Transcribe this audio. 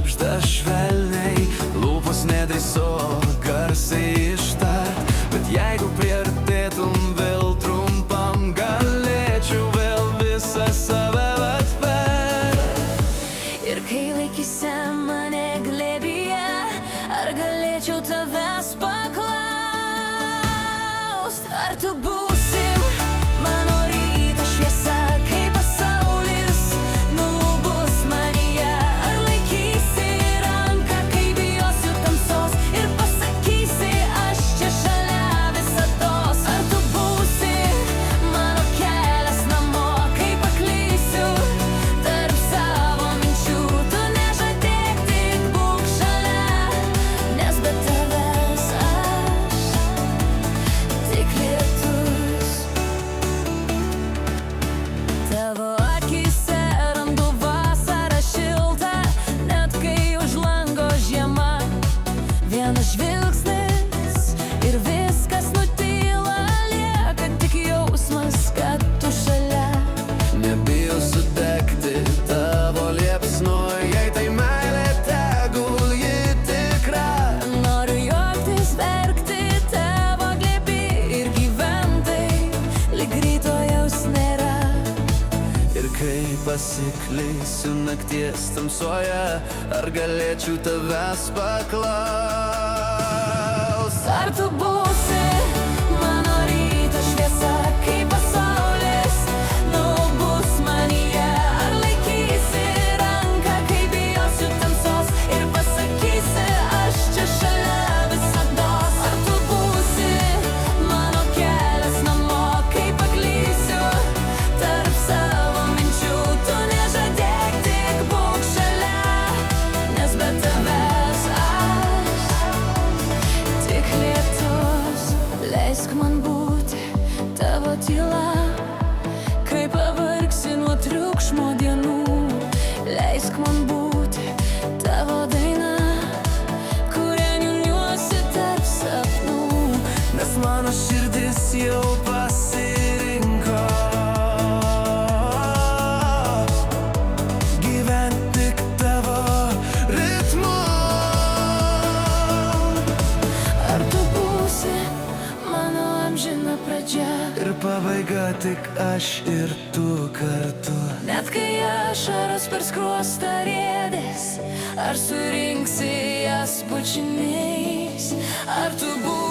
šnabžda švelniai, lūpos nedrįso garsiai ištart. Bet jeigu priartėtum vėl trumpam, galėčiau vėl visą save atvert. Ir kai laikysi mane glėbyje, ar galėčiau tavęs paklaust? Ar tu būsi mano ryto šviesa, kai pasaulis nubus manyje? Ar laikysi ranką, kai bijosiu tamsos, ir pasakysi, aš čia šalia visados? Ar tu būsi mano kelias namo, kai paklysiu tarp savo minčių? Tu nežadėk, tik būk šalia, nes be tavęs aš tik lietus. Tavo akyse randu vasarą šiltą, net kai už lango žiema. Vienas žvilgsnis ir viskas nutyla, lieka tik jausmas, kad tu šalia. Nebijau sudegti tavo liepsnoj, jei tai meilė, tegul ji tikra. Noriu juoktis, verkti tavo glėby ir gyventai, lyg rytojaus nėra. Ir kai pasiklysiu nakties tamsoje, ar galėčiau tavęs paklaust? Ar tu būsi mano ryto šviesa, kai pasaulis nubus manyje? Ar laikysi ranką, kai bijosiu tamsos, ir pasakysi, aš čia šalia visados? Ar tu būsi mano kelias namo, kai paklysiu tarp savo minčių? Tu nežadėk, tik būk šalia, nes be tavęs aš tik lietus. Leisk man būti tavo tyla, kai pavargsi nuo triukšmo dienų. Leisk man būti tavo daina, kurią niūniuosi tarp sapnų. Nes mano širdis jau pasirinko gyvent tik tavo ritmu. Ar tu būsi mano amžina pradžia, Ir pabaiga tik aš ir tu kartu. net kai ašaros per skruostą riedės? Ar surinksi jas bučiniais? Ar tu būsi